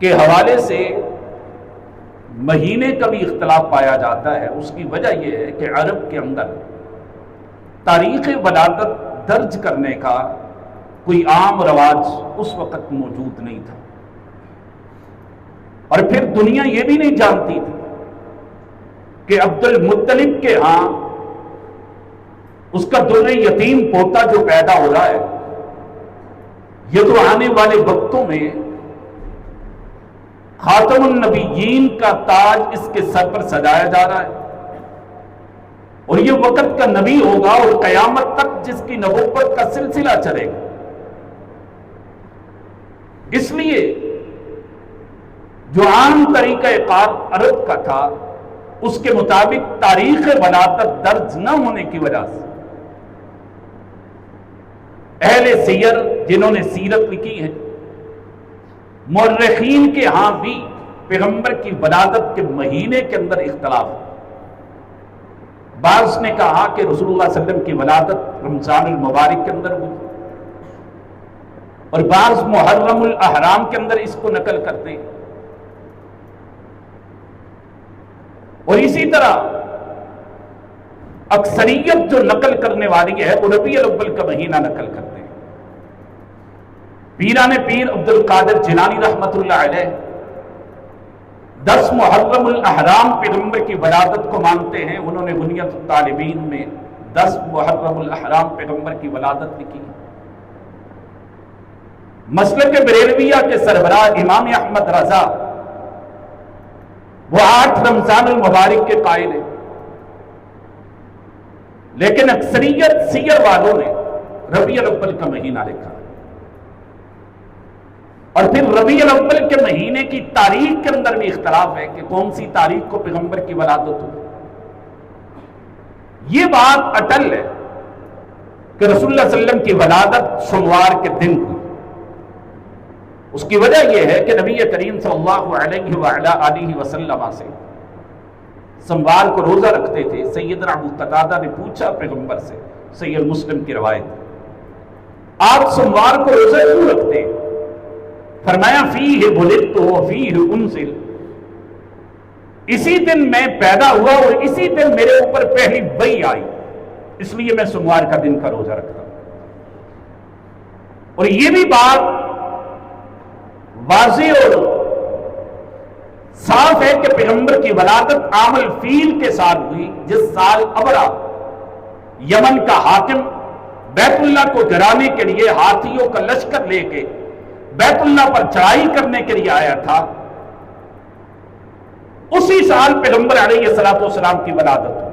کے حوالے سے مہینے کا بھی اختلاف پایا جاتا ہے۔ اس کی وجہ یہ ہے کہ عرب کے اندر تاریخ ولادت درج کرنے کا کوئی عام رواج اس وقت موجود نہیں تھا، اور پھر دنیا یہ بھی نہیں جانتی تھی کہ عبد المطلب کے ہاں اس کا در یتیم پوتا جو پیدا ہو رہا ہے، یہ تو آنے والے وقتوں میں خاتم النبیین کا تاج اس کے سر پر سجایا جا رہا ہے، اور یہ وقت کا نبی ہوگا اور قیامت تک جس کی نبوت کا سلسلہ چلے گا۔ اس لیے جو عام طریقہ کار عرب کا تھا اس کے مطابق تاریخ ولادت درج نہ ہونے کی وجہ سے اہل سیر جنہوں نے سیرت لکھی ہے، مورخین کے ہاں بھی پیغمبر کی ولادت کے مہینے کے اندر اختلاف ہے۔ بعض نے کہا کہ رسول اللہ صلی اللہ علیہ وسلم کی ولادت رمضان المبارک کے اندر ہوئی، اور بعض محرم الاحرام کے اندر اس کو نقل کرتے ہیں، اور اسی طرح اکثریت جو نقل کرنے والی ہے وہ ربیع الاول کا مہینہ نقل کرتے ہیں۔ پیران پیر عبد القادر جیلانی رحمت اللہ علیہ 10 محرم الاحرام پیغمبر کی ولادت کو مانتے ہیں۔ انہوں نے بنیت الطالبین میں 10 محرم الاحرام پیغمبر کی ولادت لکھی۔ مسلک بریلویہ کے سربراہ امام احمد رضا وہ 8 رمضان المبارک کے قائل ہیں، لیکن اکثریت سیر والوں نے ربیع الاول کا مہینہ لکھا، اور پھر ربیع الاول کے مہینے کی تاریخ کے اندر بھی اختلاف ہے کہ کون سی تاریخ کو پیغمبر کی ولادت ہوئی۔ یہ بات اٹل ہے کہ رسول اللہ صلی اللہ علیہ وسلم کی ولادت سوموار کے دن ہوئی۔ اس کی وجہ یہ ہے کہ نبی کریم صلی اللہ علیہ وآلہ وسلم سے سوموار کو روزہ رکھتے تھے۔ سیدنا ابو قتادہ نے پوچھا پیغمبر سے، صحیح مسلم کی روایت، آپ سوموار کو روزہ کیوں رکھتے ہیں؟ فرمایا فیہ ولدت وفیہ انزل، اسی دن میں پیدا ہوا اور اسی دن میرے اوپر پہلی وحی آئی، اس لیے میں سوموار کا دن کا روزہ رکھتا ہوں۔ اور یہ بھی بات واضح اور صاف ہے کہ پیغمبر کی ولادت عام الفیل کے ساتھ ہوئی، جس سال ابرا یمن کا حاکم بیت اللہ کو گرانے کے لیے ہاتھیوں کا لشکر لے کے بیت اللہ پر چڑھائی کرنے کے لیے آیا تھا، اسی سال پیغمبر علیہ السلام کی ولادت ہوئی۔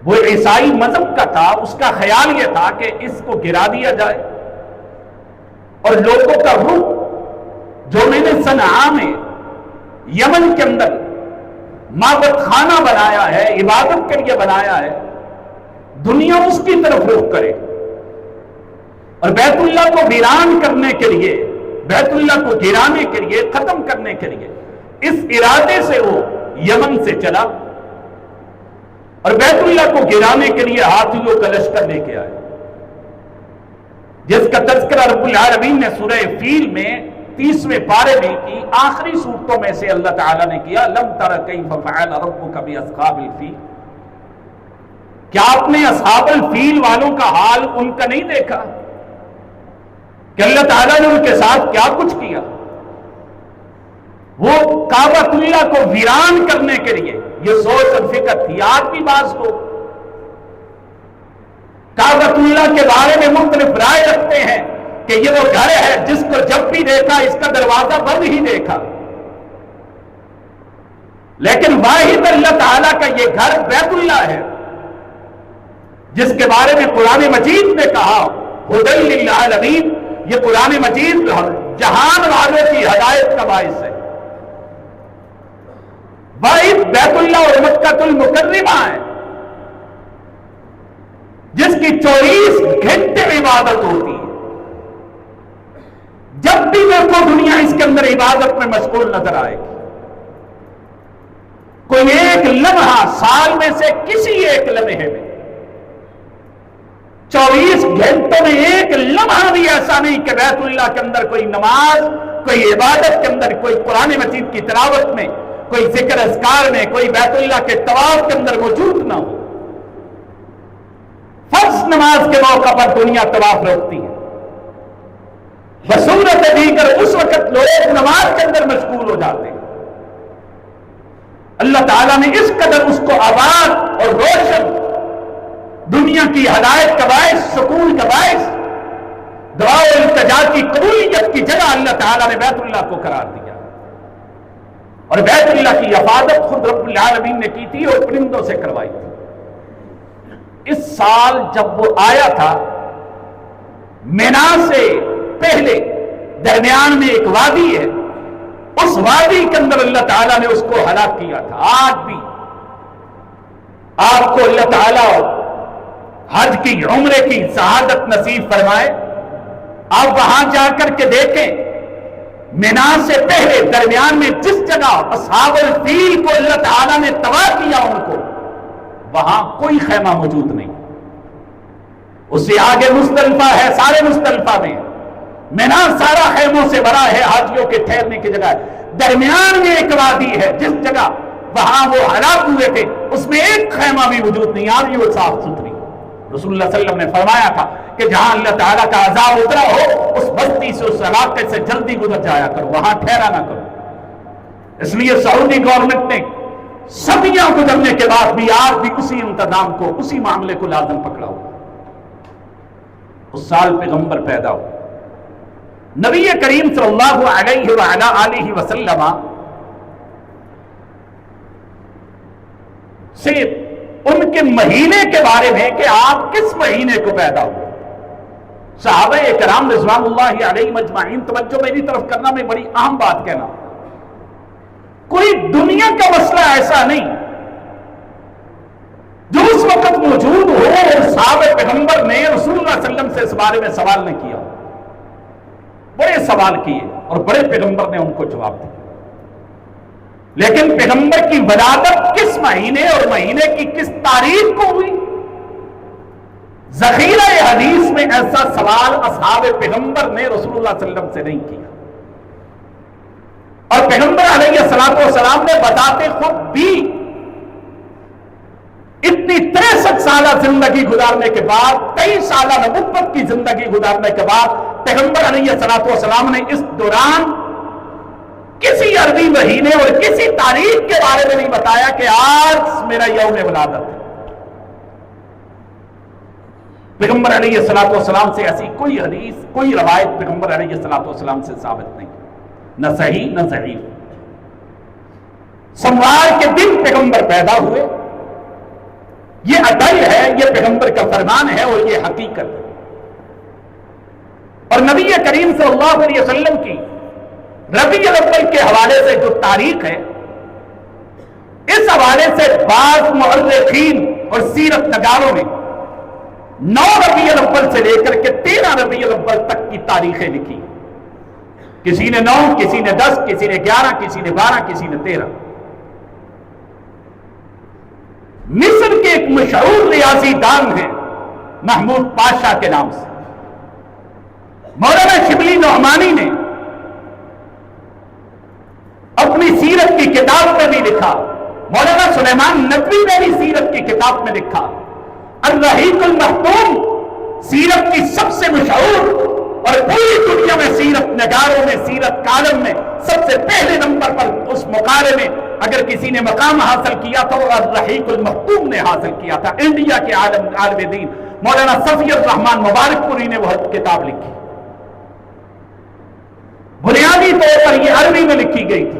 وہ عیسائی مذہب کا تھا، اس کا خیال یہ تھا کہ اس کو گرا دیا جائے، اور لوگوں کا رخ جو میں نے صنعاء میں یمن کے اندر معبد خانہ بنایا ہے، عبادت کے لیے بنایا ہے، دنیا اس کی طرف رخ کرے، اور بیت اللہ کو ویران کرنے کے لیے، بیت اللہ کو گرانے کے لیے، ختم کرنے کے لیے اس ارادے سے وہ یمن سے چلا اور بیت اللہ کو گرانے کے لیے ہاتھیوں کا لشکر لے کے آئے، جس کا تذکرہ رب العالمین نے سورہ فیل میں 30ویں پارے میں کی آخری صورتوں میں سے اللہ تعالیٰ نے کیا، لم تر کیف فعل ربک باصحاب الفیل، کیا آپ نے اصحاب الفیل والوں کا حال ان کا نہیں دیکھا کہ اللہ تعالیٰ نے ان کے ساتھ کیا کچھ کیا؟ وہ کعبۃ اللہ کو ویران کرنے کے لیے یہ سوچ اور فکر تھی۔ آج بھی بعض کو کعبۃ اللہ کے بارے میں مختلف رائے رکھتے ہیں کہ یہ وہ گھر ہے جس کو جب بھی دیکھا اس کا دروازہ بند ہی دیکھا، لیکن واحد اللہ تعالیٰ کا یہ گھر بیت اللہ ہے، جس کے بارے میں قرآن مجید نے کہا ہدی للعالمین، یہ قرآن مجید جہان والوں کی ہدایت کا باعث ہے۔ واحد بیت اللہ اور مکہ المکرمہ ہے جس کی 24 گھنٹے عبادت ہوتی ہے، جب بھی میرے کو دنیا اس کے اندر عبادت میں مشغول نظر آئے گی۔ کوئی ایک لمحہ سال میں سے کسی ایک لمحے میں 24 گھنٹوں میں ایک لمحہ بھی ایسا نہیں کہ بیت اللہ کے اندر کوئی نماز، کوئی عبادت کے اندر، کوئی قرآن مجید کی تلاوت میں، کوئی ذکر اذکار میں، کوئی بیت اللہ کے طواف کے اندر موجود نہ ہو۔ فرض نماز کے موقع پر دنیا طواف روکتی ہے، بصورت دیگر اس وقت لوگ نماز کے اندر مشغول ہو جاتے ہیں۔ اللہ تعالیٰ نے اس قدر اس کو آباد اور روشن، دنیا کی ہدایت کا باعث، سکون کا باعث، دعا و التجا کی قبولیت کی جگہ اللہ تعالیٰ نے بیت اللہ کو قرار دیا، اور بیت اللہ کی حفاظت خود رب العالمین نے کی تھی اور پرندوں سے کروائی تھی۔ اس سال جب وہ آیا تھا، مینا سے پہلے درمیان میں ایک وادی ہے، اس وادی کے اندر اللہ تعالیٰ نے اس کو ہلاک کیا تھا۔ آج بھی آپ کو اللہ تعالیٰ حج کی، عمرے کی سعادت نصیب فرمائے، آپ وہاں جا کر کے دیکھیں، مینا سے پہلے درمیان میں جس جگہ اصحاب الفیل کو اللہ تعالیٰ نے تباہ کیا ان کو، وہاں کوئی خیمہ موجود نہیں۔ اس سے آگے مزدلفہ ہے، سارے مزدلفہ میں مینا سارا خیموں سے بھرا ہے، حاجیوں کے ٹھہرنے کی جگہ ہے۔ درمیان میں ایک وادی ہے، جس جگہ وہاں وہ ہلاک ہوئے تھے اس میں ایک خیمہ بھی موجود نہیں، آج بھی وہ صاف ستھری۔ رسول اللہ صلی اللہ علیہ وسلم نے فرمایا تھا کہ جہاں اللہ تعالیٰ کا عذاب اترا ہو، اس بستی سے، اس علاقے سے جلدی گزر جایا کرو، وہاں ٹھہرا نہ کرو۔ اس لیے سعودی گورنمنٹ نے صدیاں گزرنے کے بعد بھی آج بھی اسی انتظام کو، اسی معاملے کو لازم پکڑا ہوا۔ اس سال پیغمبر پیدا ہو، نبی کریم صلی اللہ علیہ وآلہ وسلم سے ان کے مہینے کے بارے میں کہ آپ کس مہینے کو پیدا ہوئے، صحابہ کرام رضوان اللہ علیہم اجمعین، توجہ میری طرف کرنا، میں بڑی اہم بات کہنا، کوئی دنیا کا مسئلہ ایسا نہیں جو اس وقت موجود ہو اور صحابہ پیغمبر نے رسول اللہ صلی اللہ علیہ وسلم سے اس بارے میں سوال نہ کیا۔ بڑے سوال کیے اور بڑے پیغمبر نے ان کو جواب دیا، لیکن پیغمبر کی ولادت کس مہینے اور مہینے کی کس تاریخ کو ہوئی، ذخیرہ حدیث میں ایسا سوال اصحاب پیغمبر نے رسول اللہ صلی اللہ علیہ وسلم سے نہیں کیا۔ اور پیغمبر علیہ الصلوۃ والسلام نے بتاتے خود بھی اتنی 63 سالہ زندگی گزارنے کے بعد، 23 سالہ نبوت کی زندگی گزارنے کے بعد، پیغمبر علیہ الصلوۃ والسلام نے اس دوران کسی عربی مہینے اور کسی تاریخ کے بارے میں نہیں بتایا کہ آج میرا یوم ولادت ہے۔ پیغمبر علیہ الصلوۃ والسلام سے ایسی کوئی حدیث، کوئی روایت پیغمبر علیہ الصلوۃ والسلام سے ثابت نہیں، نہ صحیح نہ ضعیف۔ سوموار کے دن پیغمبر پیدا ہوئے، یہ عدل ہے، یہ پیغمبر کا فرمان ہے اور یہ حقیقت ہے۔ اور نبی کریم صلی اللہ علیہ وسلم کی ربیع الاول کے حوالے سے جو تاریخ ہے، اس حوالے سے بعض مؤرخین اور سیرت نگاروں نے 9 ربیع الاول سے لے کر کے 13 ربیع الاول تک کی تاریخیں لکھی، کسی نے 9، کسی نے 10، کسی نے 11، کسی نے 12، کسی نے 13۔ مصر کے ایک مشہور ریاضی دان ہیں محمود پاشا کے نام سے، مولانا شبلی نعمانی نے اپنی سیرت کی کتاب میں بھی لکھا، مولانا سلیمان ندوی نے بھی سیرت کی کتاب میں لکھا، الرحیق المختوم سیرت کی سب سے مشہور اور پوری دنیا میں سیرت نگاروں میں، سیرت کالم میں سب سے پہلے نمبر پر اس مقالے میں اگر کسی نے مقام حاصل کیا تھا وہ الرحیق المختوم نے حاصل کیا تھا۔ انڈیا کے عالم دین مولانا صفی الرحمان مبارک پوری نے وہ کتاب لکھی، بنیادی طور پر یہ عربی میں لکھی گئی تھی،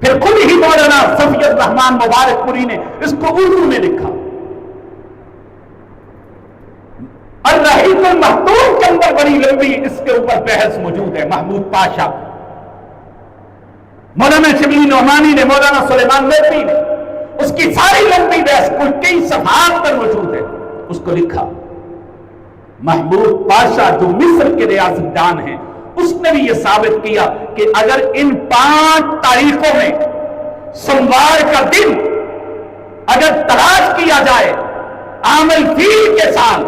پھر خود ہی مولانا صفی الرحمان مبارک پوری نے اس کو اردو میں لکھا۔ الرحیق المختوم کے اندر بڑی لمبی اس کے اوپر بحث موجود ہے، محمود پاشا، مولانا شبلی نعمانی نے، مولانا سلیمان ندوی نے اس کی ساری لمبی بحث کل کئی صفحات پر موجود ہے، اس کو لکھا۔ محمود پاشا جو مصر کے ریاضی دان ہیں، اس نے بھی یہ ثابت کیا کہ اگر ان 5 تاریخوں میں سوموار کا دن اگر تلاش کیا جائے عام الفیل کے سال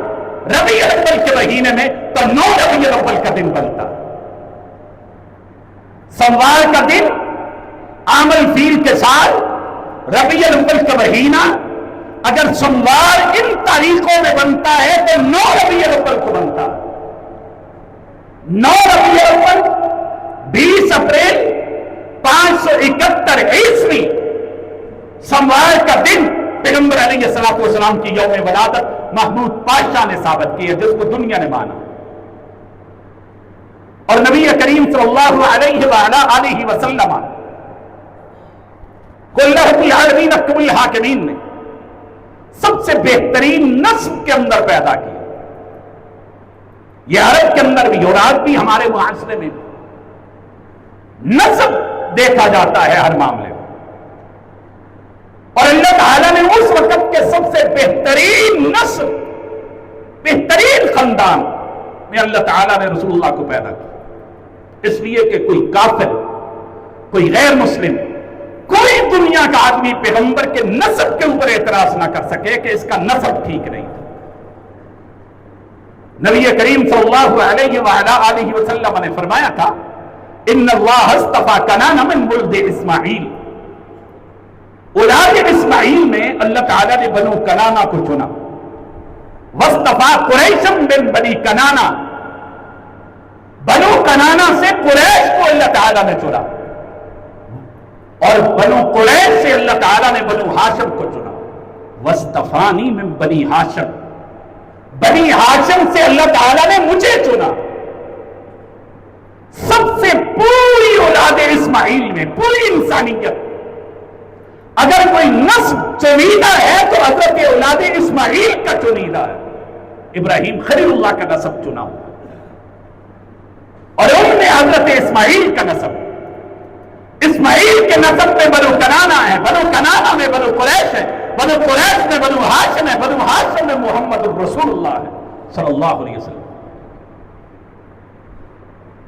ربیع الاول کے مہینے میں تو 9 ربیع الاول کا دن بنتا. سوار کا دن عام الفیل کے سال ربیع الاول کا مہینہ اگر سوموار ان تاریخوں میں بنتا ہے تو 9 ربیع الاول کو بنتا. 9 ربیع الاول 20 اپریل 571 عیسوی سوموار کا دن پیغمبر علیہ الصلوۃ والسلام کی یوم ولادت محمود پاشا نے ثابت کی ہے، جس کو دنیا نے مانا. اور نبی کریم صلی اللہ علیہ وآلہ وسلم کلہ العالمین اکمل الحاکمین نے سب سے بہترین نسب کے اندر پیدا کیا. یہ عرب کے اندر بھی اور آج بھی ہمارے معاشرے میں بھی نسب دیکھا جاتا ہے ہر معاملے میں. اور اللہ تعالیٰ نے اس وقت کے سب سے بہترین نسل، بہترین خاندان میں اللہ تعالیٰ نے رسول اللہ کو پیدا کیا، اس لیے کہ کوئی کافر، کوئی غیر مسلم، کوئی دنیا کا آدمی پیغمبر کے نسب کے اوپر اعتراض نہ کر سکے کہ اس کا نسب ٹھیک نہیں تھا. نبی کریم صلی اللہ علیہ وآلہ وسلم نے فرمایا تھا ان اللہ اصطفى کنانہ من ولد اسماعیل. اولاد اسماعیل میں اللہ تعالیٰ نے بنو کنانہ کو چنا. واصطفى قریشا من بنی کنانہ، بنو کنانہ سے قریش کو اللہ تعالیٰ نے چنا، اور بنو قریش سے اللہ تعالیٰ نے بنو ہاشم کو چنا. واصطفانی من بنی ہاشم، بنی ہاشم سے اللہ تعالیٰ نے مجھے چنا. سب سے پوری اولاد اسماعیل میں پوری انسانیت اگر کوئی نسب چنیدہ ہے تو حضرت اولاد اسماعیل کا چنیدہ ہے. ابراہیم خلیل اللہ کا نسب چنا ہوا اور ان میں حضرت اسماعیل کا نسب. اسماعیل کے نسب میں بنو کنانہ ہے، بنو کنانہ میں بنو قریش ہے، بنو قریش میں بنو ہاشم ہے، بنو ہاشم میں محمد رسول اللہ ہے صلی اللہ علیہ وسلم.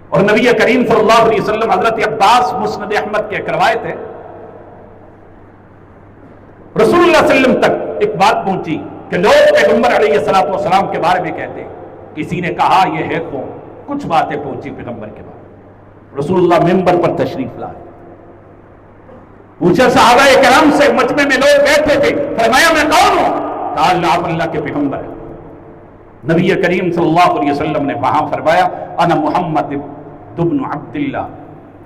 اور نبی کریم صلی اللہ علیہ وسلم حضرت عباس مسند احمد کے ایک روایت ہے، رسول اللہ صلی اللہ علیہ وسلم تک ایک بات پہنچی کہ لوگ پیغمبر علیہ الصلوۃ والسلام کے بارے میں کہتے ہیں. کسی نے کہا یہ ہے قوم، کچھ باتیں پہنچی پیغمبر کے بارے میں. رسول اللہ منبر پر تشریف لائے، پوچھا صحابہ کرام سے، مجمع میں لوگ بیٹھے تھے، فرمایا میں کون ہوں؟ کہا اللہ کے پیغمبر ہے. نبی کریم صلی اللہ علیہ وسلم نے وہاں فرمایا انا محمد ابن عبداللہ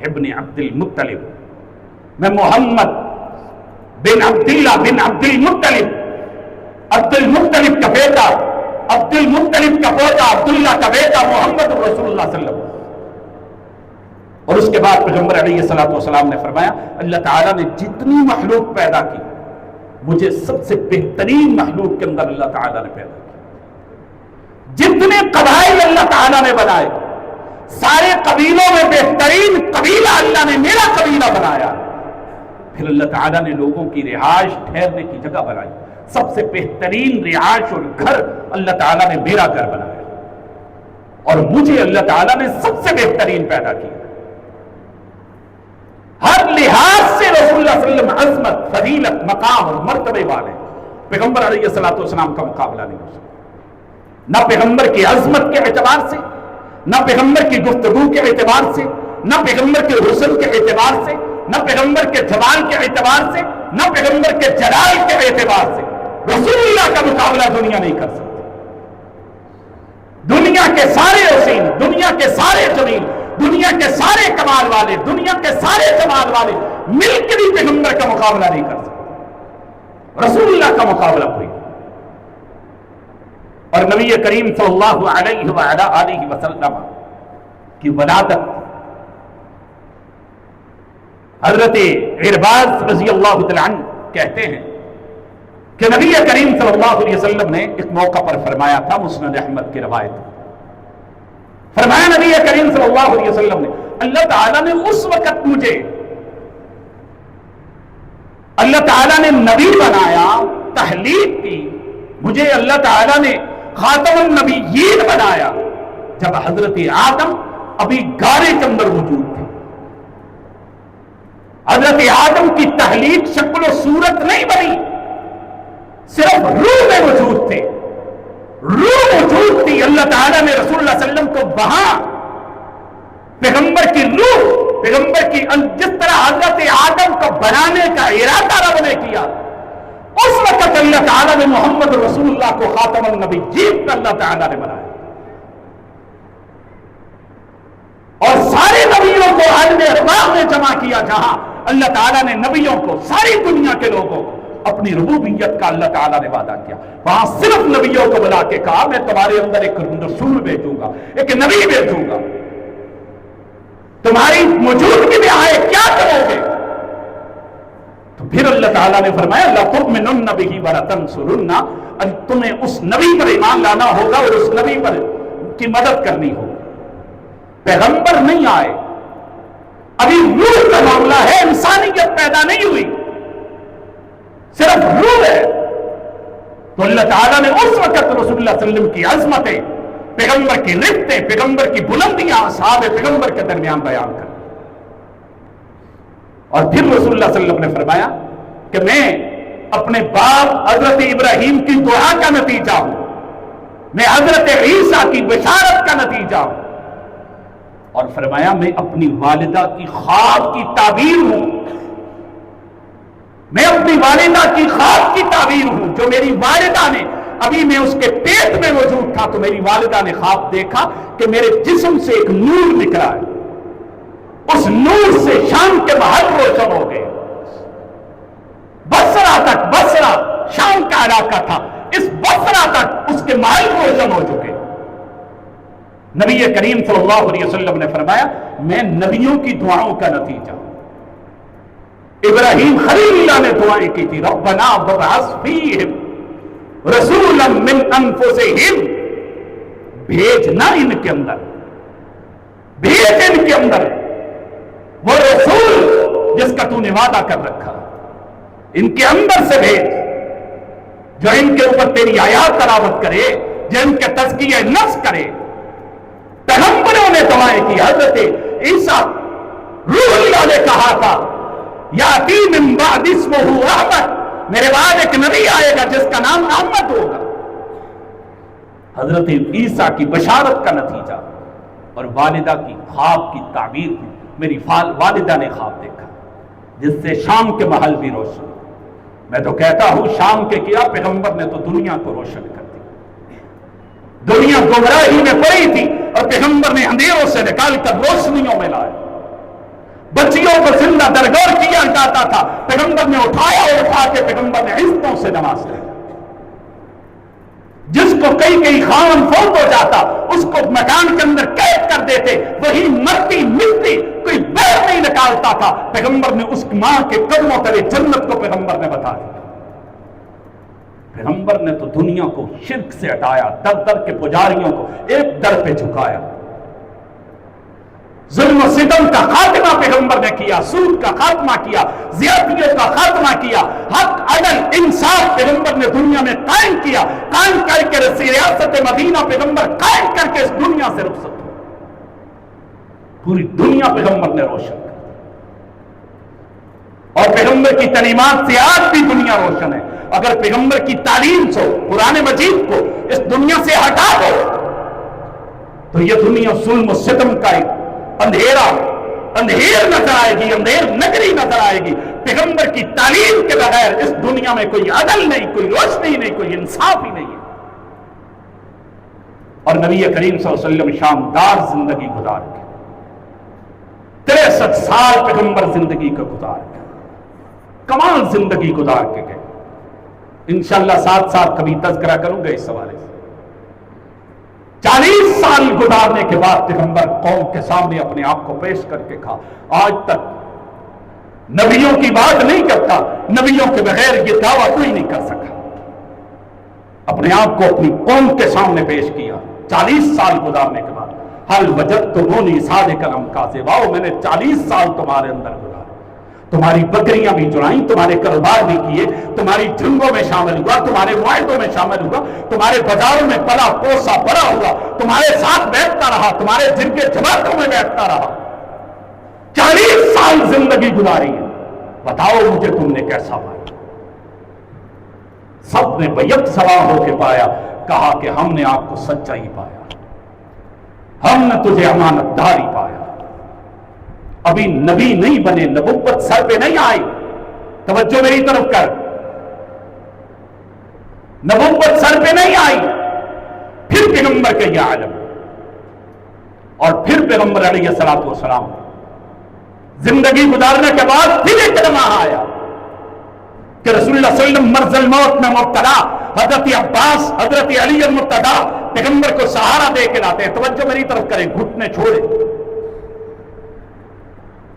ابن عبد المطلب، میں محمد بن عبداللہ بن عبد المطلب، عبد المطلب کا بیٹا، عبد المطلب کا پوتا، عبداللہ کا بیٹا محمد رسول اللہ صلی اللہ علیہ وسلم. اور اس کے بعد پیغمبر علیہ الصلوۃ والسلام نے فرمایا اللہ تعالیٰ نے جتنی مخلوق پیدا کی مجھے سب سے بہترین مخلوق کے اندر اللہ تعالیٰ نے پیدا کی. جتنے قبائل اللہ تعالیٰ نے بنائے سارے قبیلوں میں بہترین قبیلہ اللہ نے میرا قبیلہ بنایا. پھر اللہ تعالیٰ نے لوگوں کی رہائش ٹھہرنے کی جگہ بنائی، سب سے بہترین رہائش اور گھر اللہ تعالیٰ نے میرا گھر بنایا، اور مجھے اللہ تعالیٰ نے سب سے بہترین پیدا کیا. ہر لحاظ سے رسول اللہ صلی اللہ علیہ وسلم عظمت، فضیلت، مقام اور مرتبے والے. پیغمبر علیہ الصلوۃ والسلام کا مقابلہ نہیں ہو سکتا، نہ پیغمبر کی عظمت کے اعتبار سے، نہ پیغمبر کی گفتگو کے اعتبار سے، نہ پیغمبر کے حسن کے اعتبار سے، نہ پیغمبر کے جمال کے اعتبار سے، نہ پیغمبر کے جلال کے اعتبار سے. رسول اللہ کا مقابلہ دنیا نہیں کر سکتی. دنیا کے سارے حسین، دنیا کے سارے جمیل، دنیا کے سارے کمال والے، دنیا کے سارے جمال والے مل کے بھی پیغمبر کا مقابلہ نہیں کر سکتے. رسول اللہ کا مقابلہ کوئی. اور نبی کریم صلی اللہ علیہ وآلہ وسلم کی ولادت حضرت عرباض رضی اللہ تعالیٰ عنہ کہتے ہیں کہ نبی کریم صلی اللہ علیہ وسلم نے ایک موقع پر فرمایا تھا، مسند احمد کی روایت، فرمایا نبی کریم صلی اللہ علیہ وسلم نے اللہ تعالیٰ نے اس وقت مجھے، اللہ تعالیٰ نے نبی بنایا، تحلیق کی، مجھے اللہ تعالیٰ نے خاتم النبیین بنایا جب حضرت آدم ابھی گارے کے اندر موجود تھے. حضرت آدم کی تحلیق شکل و صورت نہیں بنی، صرف روح میں موجود تھے. روح موجود تھی. اللہ تعالیٰ نے رسول اللہ صلی اللہ علیہ وسلم کو وہاں پیغمبر کی روح، پیغمبر کی جس طرح حضرت آدم کو بنانے کا ارادہ رب نے کیا، اس وقت اللہ تعالیٰ نے محمد رسول اللہ کو خاتم النبیین کا اللہ تعالیٰ نے بنایا. اور سارے نبیوں کو عالم ارواح میں جمع کیا. جہاں اللہ تعالیٰ نے نبیوں کو، ساری دنیا کے لوگوں کو اپنی ربوبیت کا اللہ تعالیٰ نے وعدہ کیا، وہاں صرف نبیوں کو بلا کے کہا میں تمہارے اندر ایک رسول بھیجوں گا، ایک نبی بھیجوں گا، تمہاری موجودگی میں آئے کیا کرو گے؟ تو پھر اللہ تعالیٰ نے فرمایا لَتُؤْمِنُنَّ بِهِ وَلَتَنْصُرُنَّهُ، تمہیں اس نبی پر ایمان لانا ہوگا اور اس نبی پر کی مدد کرنی ہوگی. پیغمبر نہیں آئے، ابھی روح کا معاملہ ہے، انسانیت پیدا نہیں ہوئی، صرف روح ہے. تو اللہ تعالیٰ نے اس وقت رسول اللہ صلی اللہ علیہ وسلم کی عظمتیں، پیغمبر کی رفتیں، پیغمبر کی بلندیاں اصحاب پیغمبر کے درمیان بیان کر. اور پھر رسول اللہ صلی اللہ علیہ وسلم نے فرمایا کہ میں اپنے باپ حضرت ابراہیم کی دعا کا نتیجہ ہوں، میں حضرت عیسیٰ کی بشارت کا نتیجہ ہوں. اور فرمایا میں اپنی والدہ کی خواب کی تعبیر ہوں، میں اپنی والدہ کی خواب کی تعبیر ہوں. جو میری والدہ نے، ابھی میں اس کے پیٹ میں موجود تھا تو میری والدہ نے خواب دیکھا کہ میرے جسم سے ایک نور نکلا ہے، اس نور سے شام کے محل روشن ہو گئے. بصرہ تک، بصرہ شام کا علاقہ تھا، اس بصرہ تک اس کے محل روشن ہو چکے. نبی کریم صلی اللہ علیہ وسلم نے فرمایا میں نبیوں کی دعاؤں کا نتیجہ. ابراہیم خلیل اللہ نے دعائیں کی تھی ربنا وابعث فیہم رسولا من انفسہم، بھیجنا ان کے اندر، بھیج ان کے اندر وہ رسول جس کا تو نے وعدہ کر رکھا، ان کے اندر سے بھیج جو ان کے اوپر تیری آیات تلاوت کرے، جو ان کے تزکیہ نفس کرے. پیغمبروں نے دعائیں کی. حضرت عیسیٰ روح اللہ نے کہا تھا یاتی من بعد اسمہ احمد، میرے بعد ایک نبی آئے گا جس کا نام احمد ہوگا. حضرت عیسیٰ کی بشارت کا نتیجہ اور والدہ کی خواب کی تعبیر ہوئی. میری والدہ نے خواب دیکھا جس سے شام کے محل بھی روشن. میں تو کہتا ہوں شام کے کیا، پیغمبر نے تو دنیا کو روشن کر دی. دنیا گمراہی میں پڑی تھی اور پیغمبر نے اندھیروں سے نکال کر روشنیوں میں لائے. بچیوں کو زندہ درگور کیا جاتا تھا، پیغمبر نے اٹھایا اور اٹھا کے پیغمبر نے عزتوں سے نماز پڑھی. جس کو کئی خان فوت ہو جاتا اس کو مکان کے اندر قید کر دیتے، وہی مرتی ملتی کوئی بیر نہیں نکالتا تھا. پیغمبر نے اس ماں کے قدموں تلے جنت کو پیغمبر نے بتا دیا. پیغمبر نے تو دنیا کو شرک سے ہٹایا، در در کے پجاریوں کو ایک در پہ جھکایا. ظلم و ستم کا خاتمہ پیغمبر نے کیا، سود کا خاتمہ کیا، زیادتیوں کا خاتمہ کیا، حق عدل انصاف پیغمبر نے دنیا میں قائم کیا. قائم کر کے ریاست مدینہ پیغمبر قائم کر کے اس دنیا سے رخصت ہو. پوری دنیا پیغمبر نے روشن کر. اور پیغمبر کی تعلیمات سے آج بھی دنیا روشن ہے. اگر پیغمبر کی تعلیم سے قرآن مجید کو اس دنیا سے ہٹا دو تو یہ دنیا ظلم و ستم کا ایک اندھیر نظر آئے گی، اندھیر نگری نظر آئے گی. پیغمبر کی تعلیم کے بغیر اس دنیا میں کوئی عدل نہیں، کوئی روشنی نہیں، کوئی انصاف ہی نہیں ہے. اور نبی کریم صلی اللہ علیہ وسلم شاندار زندگی گزار کے 63 سال پیغمبر زندگی کا گزار کے کمال زندگی گزار کے گئے. انشاءاللہ ساتھ ساتھ کبھی تذکرہ کروں گا اس حوالے سے. 40 سال گزارنے کے بعد پیغمبر قوم کے سامنے اپنے آپ کو پیش کر کے کہا آج تک نبیوں کی بات نہیں کرتا، نبیوں کے بغیر یہ دعویٰ کوئی نہیں کر سکا. اپنے آپ کو اپنی قوم کے سامنے پیش کیا 40 سال گزارنے کے بعد. حل وجدتمونی صادقا کاذبا، میں نے 40 سال تمہارے اندر گزارے، تمہاری بکریاں بھی چرائیں، تمہارے کاروبار بھی کیے، تمہاری جنگوں میں شامل ہوا، تمہارے معاہدوں میں شامل ہوا، تمہارے بازاروں میں پلا پوسا بڑا ہوا، تمہارے ساتھ بیٹھتا رہا، تمہارے جن کے جماعتوں میں بیٹھتا رہا. 40 سال زندگی گزاری ہے. بتاؤ مجھے تم نے کیسا پایا؟ سب نے بیک سوا ہو کے پایا کہا کہ ہم نے آپ کو سچائی پایا، ہم نے تجھے امانت داری پایا، ابھی نبی نہیں بنے، نبوت سر پہ نہیں آئی، توجہ میری طرف کر، نبوت سر پہ نہیں آئی، پھر پیغمبر کا یہ عالم، اور پھر پیغمبر علیہ السلام زندگی گزارنے کے بعد پھر ایک لمحہ آیا کہ رسول اللہ صلی اللہ علیہ وسلم مرض الموت میں مبتلا، حضرت عباس حضرت علی المرتضیٰ پیغمبر کو سہارا دے کے لاتے ہیں، توجہ میری طرف کریں، گھٹنے چھوڑے،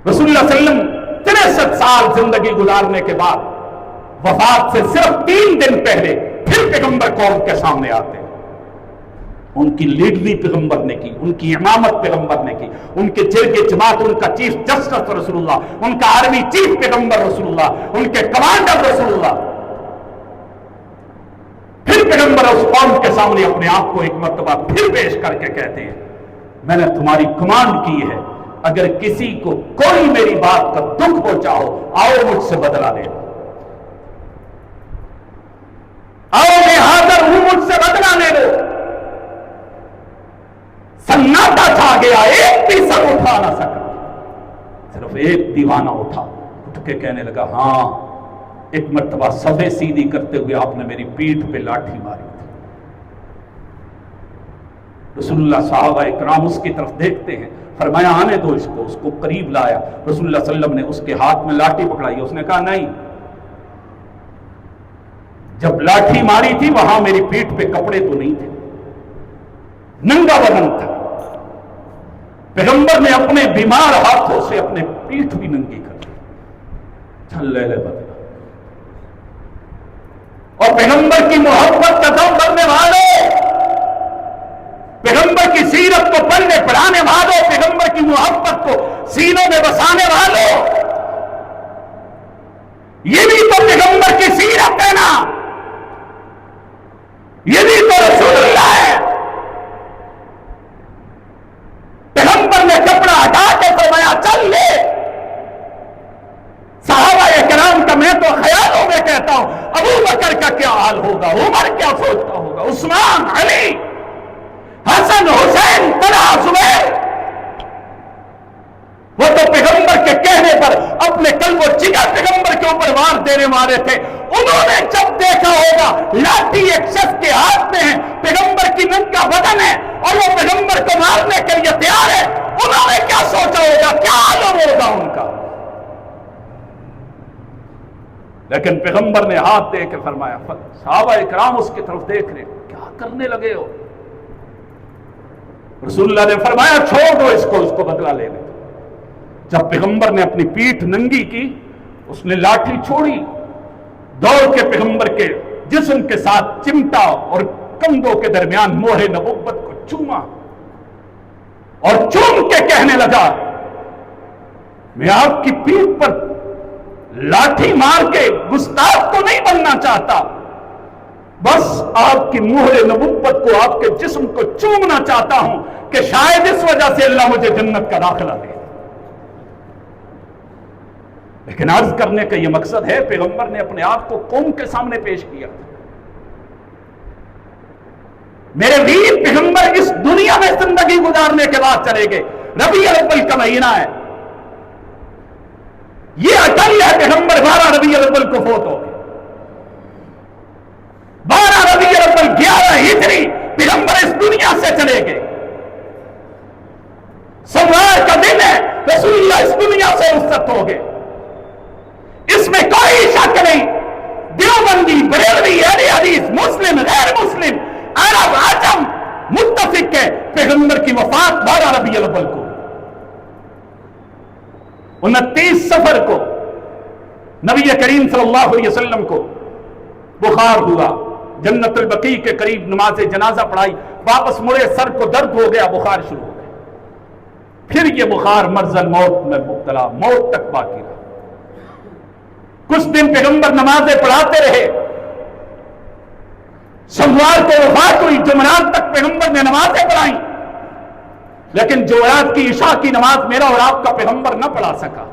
رسول اللہ صلی اللہ علیہ وسلم 63 سال زندگی گزارنے کے بعد وفات سے صرف 3 دن پہلے پھر پیغمبر قوم کے سامنے آتے ہیں، ان کی لیڈری پیغمبر نے کی، ان کی امامت پیغمبر نے کی، ان کے جرگ جماعت، ان کا چیف جسٹس رسول اللہ، ان کا آرمی چیف پیغمبر رسول اللہ، ان کے کمانڈر رسول اللہ، پھر پیغمبر اس قوم کے سامنے اپنے آپ کو ایک مرتبہ پھر پیش کر کے کہتے ہیں میں نے تمہاری کمانڈ کی ہے، اگر کسی کو کوئی میری بات کا دکھ پہنچا ہو آؤ مجھ سے بدلہ لے لو، آؤ میں حاضر ہوں، مجھ سے بدلہ لے لو۔ سناٹا چھا گیا، ایک بھی سر اٹھا نہ سکا، صرف ایک دیوانہ اٹھ کے کہنے لگا ہاں ایک مرتبہ صفیں سیدھی کرتے ہوئے آپ نے میری پیٹھ پہ لاٹھی ماری تھی۔ رسول اللہ صحابہ اکرام اس کی طرف دیکھتے ہیں، فرمایا آنے دو اس کو قریب لایا، رسول اللہ صلی اللہ علیہ وسلم نے اس کے ہاتھ میں لاٹھی پکڑائی، اس نے کہا نہیں، جب لاٹھی ماری تھی وہاں میری پیٹھ پہ کپڑے تو نہیں تھے، ننگا بدن تھا، پیغمبر نے اپنے بیمار ہاتھوں سے اپنے پیٹھ بھی ننگی کر دی، چل لے بدلا، اور پیغمبر کی محبت کا دم بھرنے والوں، پیغمبر کی سیرت کو پڑھنے پڑھانے والوں، پیغمبر کی محبت کو سینوں میں بسانے والوں، یہ بھی تو پیغمبر کی سیرت ہے نا، یہ بھی تو رسول اللہ ہے۔ پیغمبر نے کپڑا ہٹا کے فرمایا چل لے، صحابہ کرام کا میں تو خیالوں میں کہتا ہوں ابو بکر کا کیا حال ہوگا، عمر کیا سوچتا ہوگا، عثمان، علی، حسن، حسین، طلحہ، زبیر، وہ تو پیغمبر کے کہنے پر اپنے قلب و جگر پیغمبر کے اوپر وار دینے والے تھے، انہوں نے جب دیکھا ہوگا لاٹھی ایک شخص کے ہاتھ میں ہے، پیغمبر کی ننگا بدن ہے اور وہ پیغمبر کو مارنے کے لیے تیار ہے، انہوں نے کیا سوچا ہوگا، کیا عالم ہوگا ان کا۔ لیکن پیغمبر نے ہاتھ دے کے فرمایا، صحابہ اکرام اس کی طرف دیکھ رہے، کیا کرنے لگے ہو؟ رسول اللہ نے فرمایا چھوڑ دو اس کو بدلہ لے لے۔ جب پیغمبر نے اپنی پیٹھ ننگی کی، اس نے لاٹھی چھوڑی، دوڑ کے پیغمبر کے جسم کے ساتھ چمٹا اور کندھوں کے درمیان مہر نبوت کو چوما اور چوم کے کہنے لگا میں آپ کی پیٹھ پر لاٹھی مار کے گستاخ تو نہیں بننا چاہتا، بس آپ کی مہر نبوت کو، آپ کے جسم کو چومنا چاہتا ہوں کہ شاید اس وجہ سے اللہ مجھے جنت کا داخلہ دے۔ لیکن عرض کرنے کا یہ مقصد ہے، پیغمبر نے اپنے آپ کو قوم کے سامنے پیش کیا۔ میرے ویر پیغمبر اس دنیا میں زندگی گزارنے کے بعد چلے گئے، ربیع الاول کا مہینہ ہے، یہ اٹل ہے، پیغمبر 12 ربیع الاول کو فوت ہو گئے، 12 ربیع الاول 11 ہجری پیغمبر اس دنیا سے چلے گئے، سوار کا دن ہے، رسول اللہ اس دنیا سے رخصت ہو گئے، اس میں کوئی شک نہیں، دیوبندی، بریلوی، اہل حدیث، مسلم، غیر مسلم، عرب، عجم متفق ہے پیغمبر کی وفات 12 ربیع الاول کو، 29 صفر کو نبی کریم صلی اللہ علیہ وسلم کو بخار ہوا، جنت البقیع کے قریب نماز جنازہ پڑھائی، واپس مڑے، سر کو درد ہو گیا، بخار شروع ہو گیا، پھر یہ بخار مرض الموت میں مبتلا، موت تک باقی رہا۔ کچھ دن پیغمبر نمازیں پڑھاتے رہے، سوموار کو وفات ہوئی، جمعرات تک پیغمبر نے نمازیں پڑھائیں، لیکن جمعرات کی عشاء کی نماز میرا اور آپ کا پیغمبر نہ پڑھا سکا،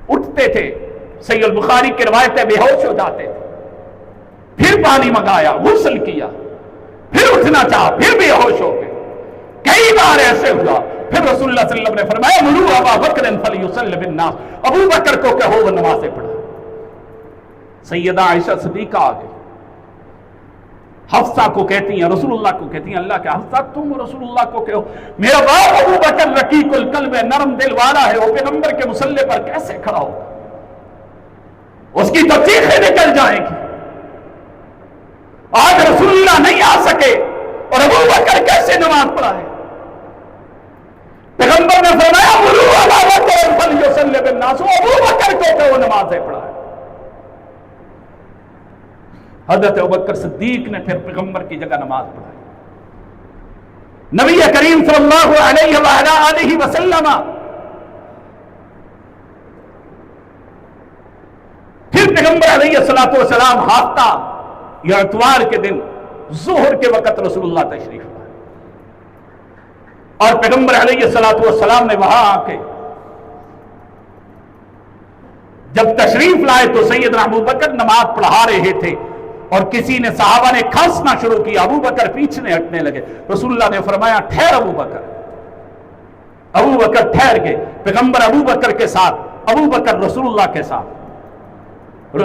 اٹھتے تھے، صحیح البخاری کی روایت ہے بے ہوش ہو جاتے تھے، پھر پانی منگایا، غسل کیا، پھر اٹھنا چاہا، پھر بے ہوش ہو گئے، کئی بار ایسے ہوا۔ پھر رسول اللہ صلی اللہ علیہ وسلم نے فرمایا مروا ابا بکر فلیصلی بالناس، ابو بکر کو کہو وہ نمازیں پڑھا۔ سیدہ عائشہ صدیقہ آ گئی، حفصہ کو کہتی ہیں، رسول اللہ کو کہتی ہیں اللہ کے حفصہ تم رسول اللہ کو کہو میرا باپ ابو بکر رقیق القلب ہے، نرم دل والا ہے، وہ پیغمبر کے مصلی پر کیسے کھڑا ہوگا؟ اس کی تو چیخیں نکل جائیں گی۔ آج رسول اللہ نہیں آ سکے اور ابو بکر کیسے نماز پڑھا ہے؟ پیغمبر نے فرمایا مروا ابا بکر فلیصلی بالناس، ابو بکر کو کہ وہ نمازیں پڑھا ہے۔ حضرت ابوبکر صدیق نے پھر پیغمبر کی جگہ نماز پڑھائی۔ نبی کریم صلی اللہ علیہ وآلہ وسلم پھر پیغمبر علیہ السلام ہفتہ یا اتوار کے دن ظہر کے وقت رسول اللہ تشریف لائے، اور پیغمبر علیہ السلام نے وہاں آ کے جب تشریف لائے تو سیدنا ابو بکر نماز پڑھا رہے تھے اور کسی نے صحابہ نے کھانسنا شروع کیا، ابو بکر پیچھے ہٹنے لگے۔ رسول اللہ نے فرمایا ٹھہر ابو بکر۔ ابو بکر ٹھہر گئے، پیغمبر ابو بکر کے ساتھ، ابو بکر رسول اللہ کے ساتھ، اور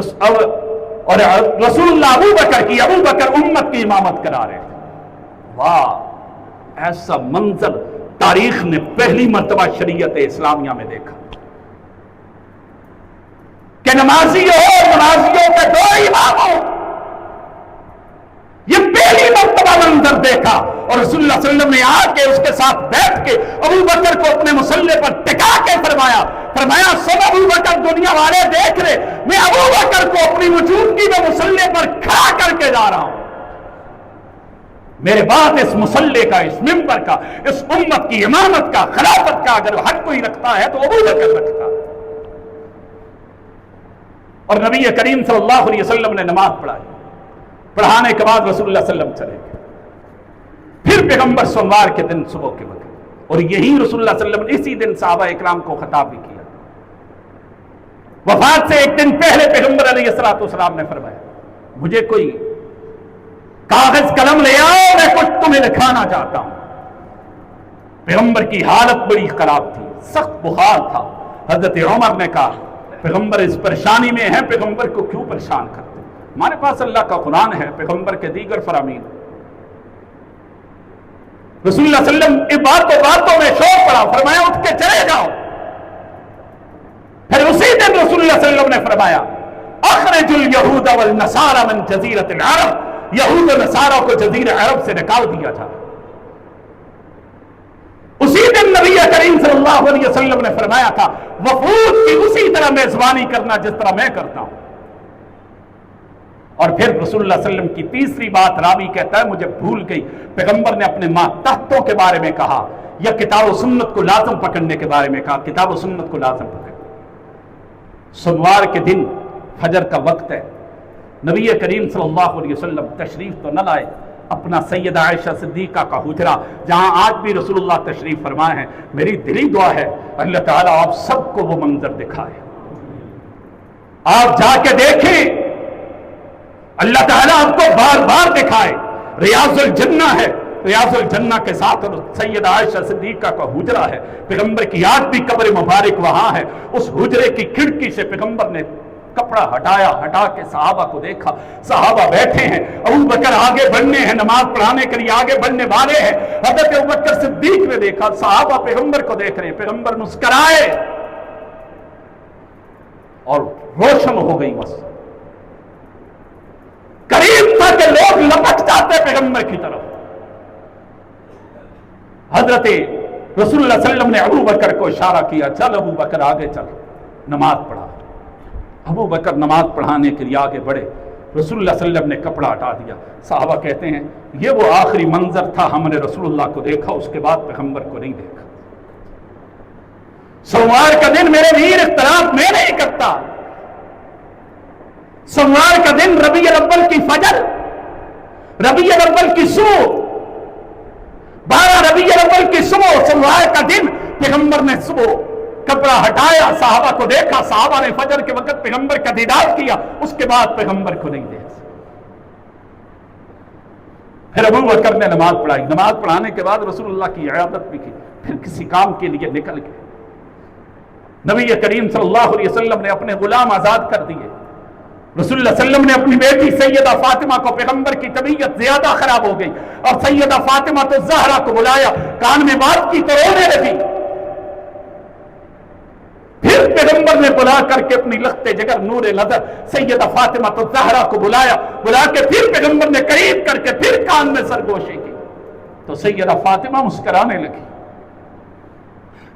رسول اللہ ابو بکر کی، ابو بکر امت کی امامت کرا رہے تھے۔ واہ، ایسا منظر تاریخ نے پہلی مرتبہ شریعت اسلامیہ میں دیکھا کہ نمازی ہو، نمازیوں کے دو امام ہو، یہ پہلی مرتبہ منظر دیکھا۔ اور رسول اللہ صلی اللہ علیہ وسلم نے آ کے اس کے ساتھ بیٹھ کے ابو بکر کو اپنے مصلی پر ٹکا کے فرمایا سب ابو بکر دنیا والے دیکھ رہے، میں ابو بکر کو اپنی موجودگی میں مصلی پر کھڑا کر کے جا رہا ہوں۔ میرے بعد اس مصلی کا، اس منبر کا، اس امت کی امامت کا، خلافت کا اگر حق کوئی رکھتا ہے تو ابو بکر رکھتا ہے۔ اور نبی کریم صلی اللہ علیہ وسلم نے نماز پڑھائی، پڑھانے کے بعد رسول اللہ صلی اللہ علیہ وسلم چلے گئے۔ پھر پیغمبر سوموار کے دن صبح کے وقت، اور یہی رسول اللہ صلی اللہ علیہ وسلم نے اسی دن صحابہ اکرام کو خطاب بھی کیا۔ وفات سے ایک دن پہلے پیغمبر علیہ السلام نے فرمایا مجھے کوئی کاغذ قلم لے آؤ، میں کچھ تمہیں لکھانا چاہتا ہوں۔ پیغمبر کی حالت بڑی خراب تھی، سخت بخار تھا۔ حضرت عمر نے کہا پیغمبر اس پریشانی میں ہیں، پیغمبر کو کیوں پریشان کرتے؟ ہمارے پاس اللہ کا قرآن ہے، پیغمبر کے دیگر فرامین۔ رسول اللہ صلی اللہ علیہ وسلم باتوں میں شور پڑا، فرمایا اٹھ کے چلے جاؤ۔ پھر اسی دن رسول اللہ صلی اللہ علیہ وسلم نے فرمایا اخرج الیہود والنصارى من جزیرۃ العرب، یہود و نصارہ کو جزیرہ عرب سے نکال دیا تھا۔ اسی دن نبی کریم صلی اللہ علیہ وسلم نے فرمایا تھا وفود کی اسی طرح میزبانی کرنا جس طرح میں کرتا ہوں۔ اور پھر رسول اللہ صلی اللہ علیہ وسلم کی تیسری بات، راوی کہتا ہے مجھے بھول گئی، پیغمبر نے اپنے ماتحتوں کے بارے میں کہا یا کتاب و سنت کو لازم پکڑنے کے بارے میں کہا، کتاب و سنت کو لازم پکڑ۔ سوموار کے دن فجر کا وقت ہے، نبی کریم صلی اللہ علیہ وسلم تشریف تو نہ لائے، اپنا سیدہ عائشہ صدیقہ کا حجرہ جہاں آج بھی رسول اللہ تشریف فرمائے ہیں، میری دلی دعا ہے اللہ تعالیٰ آپ سب کو وہ منظر دکھائے، آپ جا کے دیکھیں، اللہ تعالیٰ آپ کو بار بار دکھائے۔ ریاض الجنہ ہے، ریاض الجنہ کے ساتھ سیدہ عائشہ صدیقہ کا حجرہ ہے، پیغمبر کی آج بھی قبر مبارک وہاں ہے۔ اس حجرے کی کھڑکی سے پیغمبر نے کپڑا ہٹا کے صحابہ کو دیکھا، صحابہ بیٹھے ہیں، ابو بکر آگے بڑھنے ہیں، نماز پڑھانے کے لیے آگے بڑھنے والے ہیں۔ حضرت ابو بکر صدیق نے دیکھا، صحابہ پیغمبر کو دیکھ رہے ہیں، پیغمبر مسکرائے اور روشن ہو گئی بس، قریب تھا کہ لوگ لپک جاتے پیغمبر کی طرف۔ حضرت رسول اللہ صلی اللہ علیہ وسلم نے ابو بکر کو اشارہ کیا، چل ابو بکر آگے چل، نماز پڑھا۔ ابو بکر نماز پڑھانے کے لیے آگے بڑھے، رسول اللہ صلی اللہ علیہ وسلم نے کپڑا ہٹا دیا۔ صحابہ کہتے ہیں یہ وہ آخری منظر تھا، ہم نے رسول اللہ کو دیکھا، اس کے بعد پیغمبر کو نہیں دیکھا۔ سوموار کا دن میرے ویر اختلاف میں نہیں کرتا، سوموار کا دن ربیع الاول کی فجر، ربیع الاول کی صبح، 12 ربیع الاول کی صبح، سوموار کا دن پیغمبر نے صبح کپڑا ہٹایا، صحابہ کو دیکھا، صحابہ نے فجر کے وقت پیغمبر کا دیدار کیا، اس کے بعد پیغمبر کو نہیں دیکھا۔ پھر ابو بکر نے نماز پڑھائی، نماز پڑھانے کے بعد رسول اللہ کی عیادت بھی کی، پھر کسی کام کے لیے نکل گئے۔ نبی کریم صلی اللہ علیہ وسلم نے اپنے غلام آزاد کر دیے۔ رسول اللہ صلی اللہ علیہ وسلم نے اپنی بیٹی سیدہ فاطمہ کو، پیغمبر کی طبیعت زیادہ خراب ہو گئی اور سیدہ فاطمہ تو زہرا کو بلایا، کان میں بات کی تو رونے لگی۔ پھر پیغمبر نے بلا کر کے اپنی لخت جگر نور نظر سیدہ فاطمہ تو زہرا کو بلایا، بلا کے پھر پیغمبر نے قریب کر کے پھر کان میں سرگوشی کی تو سیدہ فاطمہ مسکرانے لگی۔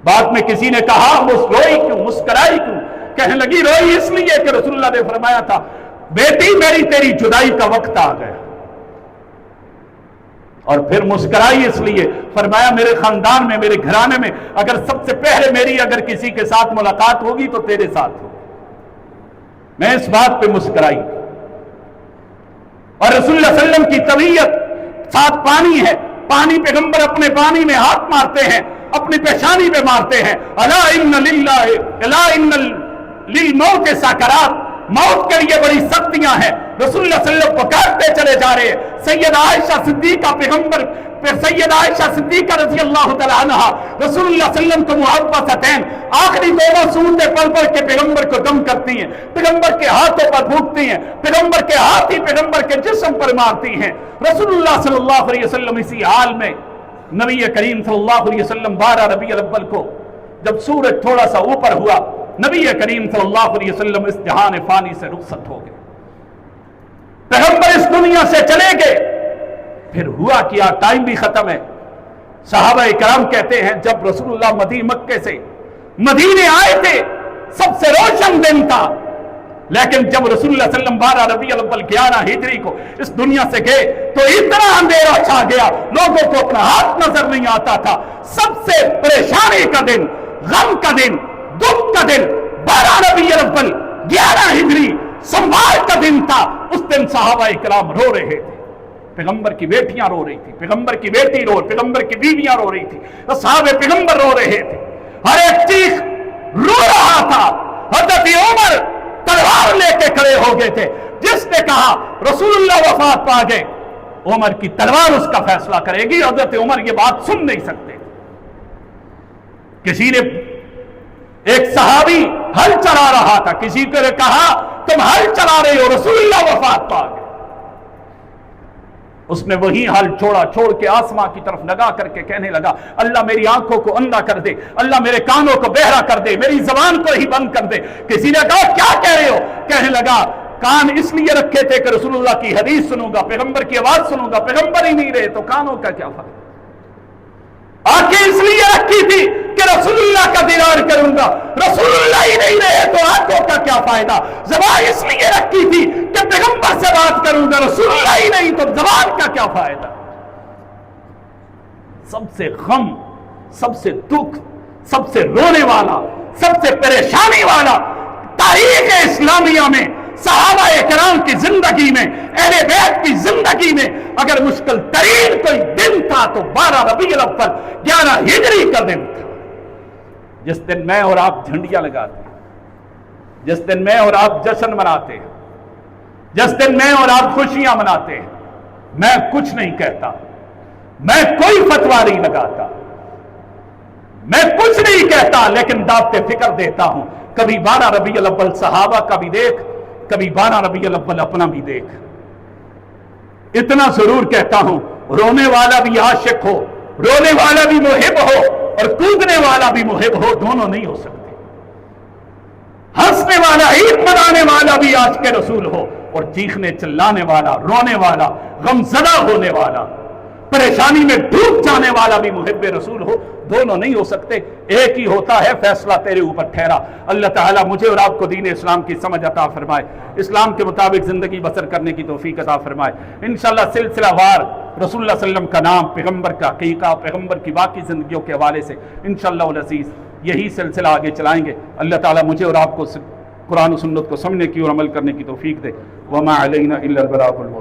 بعد میں کسی نے کہا روئی کیوں، مسکرائی کیوں؟ کہنے لگی روئی اس لیے کہ رسول اللہ نے فرمایا تھا بیٹی میری تیری جدائی کا وقت آ گیا، اور پھر مسکرائی اس لیے فرمایا میرے خاندان میں، میرے گھرانے میں اگر سب سے پہلے میری اگر کسی کے ساتھ ملاقات ہوگی تو تیرے ساتھ ہوگی، میں اس بات پہ مسکرائی۔ اور رسول اللہ صلی اللہ علیہ وسلم کی طبیعت ساتھ پانی ہے، پانی پیغمبر اپنے پانی میں ہاتھ مارتے ہیں، اپنی پیشانی پہ مارتے ہیں، الا ان للموت سکرات، موت کے لیے بڑی سختیاں ہیں۔ رسول اللہ صلی اللہ علیہ وسلم پکارتے چلے جا رہے ہیں۔ سیدہ عائشہ صدیقہ پیغمبر پھر سیدہ عائشہ صدیقہ رضی اللہ تعالی عنہ رسول اللہ صلی اللہ علیہ وسلم کو معوذتین آخری دونوں سورتیں پڑھ پڑھ کے پیغمبر کو دم کرتی ہیں، پیغمبر کے ہاتھوں پر پھونکتی ہیں، پیغمبر کے ہاتھ ہی پیغمبر کے جسم پر مارتی ہیں۔ رسول اللہ صلی اللہ علیہ وسلم اسی حال میں نبی کریم صلی اللہ علیہ وسلم 12 ربیع الاول کو جب سورج تھوڑا سا اوپر ہوا، نبی کریم صلی اللہ علیہ وسلم اس جہان فانی سے رخصت ہو گئے، پیغمبر اس دنیا سے چلے گئے۔ پھر ہوا کیا، ٹائم بھی ختم ہے۔ صحابہ کرام کہتے ہیں جب رسول اللہ مکے سے مدینے آئے تھے سب سے روشن دن تھا، لیکن جب رسول اللہ صلی اللہ علیہ وسلم 12 ربیع الاول 11 ہجری کو اس دنیا سے گئے تو اتنا اندھیرا چھا گیا، لوگوں کو اپنا ہاتھ نظر نہیں آتا تھا۔ سب سے پریشانی کا دن، غم کا دن، دکھ کا دن 12 ربیع الاول 11 ہجری سوال کا دن تھا۔ اس دن صحابہ کرام رو رہے تھے، پیغمبر کی بیٹیاں رو رہی تھی، پیغمبر کی بیٹی پیغمبر کی بیویاں رو رہی تھی، صحابہ پیغمبر رو رہے تھے، ہر ایک چیز رو رہا تھا۔ حضرت عمر تلوار لے کے کھڑے ہو گئے تھے، جس نے کہا رسول اللہ وفات پا گئے، عمر کی تلوار اس کا فیصلہ کرے گی۔ حضرت عمر یہ بات سن نہیں سکتے۔ کسی نے ایک صحابی ہل چلا رہا تھا، کسی کو نے کہا تم ہل چلا رہے ہو، رسول اللہ وفات پا گئے۔ اس نے وہی ہل چھوڑ کے آسمان کی طرف نگاہ کر کے کہنے لگا اللہ میری آنکھوں کو اندھا کر دے، اللہ میرے کانوں کو بہرا کر دے، میری زبان کو ہی بند کر دے۔ کسی نے کہا کیا کہہ رہے ہو؟ کہنے لگا کان اس لیے رکھے تھے کہ رسول اللہ کی حدیث سنوں گا، پیغمبر کی آواز سنوں گا، پیغمبر ہی نہیں رہے تو کانوں کا کیا فرق؟ آنکھیں اس لیے رکھی تھی کہ رسول اللہ کا دیدار کروں گا، رسول اللہ ہی نہیں رہے تو آنکھوں کا کیا فائدہ؟ زبان اس لیے رکھی تھی کہ پیغمبر سے بات کروں گا، رسول اللہ ہی نہیں تو زبان کا کیا فائدہ؟ سب سے غم، سب سے دکھ، سب سے رونے والا، سب سے پریشانی والا تاریخ اسلامیہ میں صحابہ کرام کی زندگی میں، اہل بیت کی زندگی میں اگر مشکل ترین کوئی دن تھا تو 12 ربیع الاول 11 ہجری کا دن تھا، جس دن میں اور آپ جھنڈیاں لگاتے ہیں، جس دن میں اور آپ جشن مناتے ہیں، جس دن میں اور آپ خوشیاں مناتے ہیں۔ میں کچھ نہیں کہتا، میں کوئی فتویٰ نہیں لگاتا، میں کچھ نہیں کہتا، لیکن دعوت فکر دیتا ہوں۔ کبھی 12 ربیع الاول صحابہ کا بھی دیکھ، کبھی 12 ربیع الاول اپنا بھی دیکھ۔ اتنا ضرور کہتا ہوں رونے والا بھی عاشق ہو، رونے والا بھی محب ہو، اور کودنے والا بھی محب ہو، دونوں نہیں ہو سکتے۔ ہنسنے والا، عید منانے والا بھی عاشق رسول ہو، اور چیخنے چلانے والا، رونے والا، غمزدہ ہونے والا، پریشانی میں ڈوب جانے والا بھی محب رسول ہو، دونوں نہیں ہو سکتے۔ ایک ہی ہوتا ہے، فیصلہ تیرے اوپر ٹھہرا۔ اللہ تعالیٰ مجھے اور آپ کو دین اسلام کی سمجھ عطا فرمائے، اسلام کے مطابق زندگی بسر کرنے کی توفیق عطا فرمائے۔ انشاءاللہ سلسلہ وار رسول اللہ صلی اللہ علیہ وسلم کا نام، پیغمبر کا عقیقہ، پیغمبر کی باقی زندگیوں کے حوالے سے انشاءاللہ العزیز یہی سلسلہ آگے چلائیں گے۔ اللہ تعالیٰ مجھے اور آپ کو قرآن و سنت کو سمجھنے کی اور عمل کرنے کی توفیق دے۔ وما علینا الا البلاغ المبین۔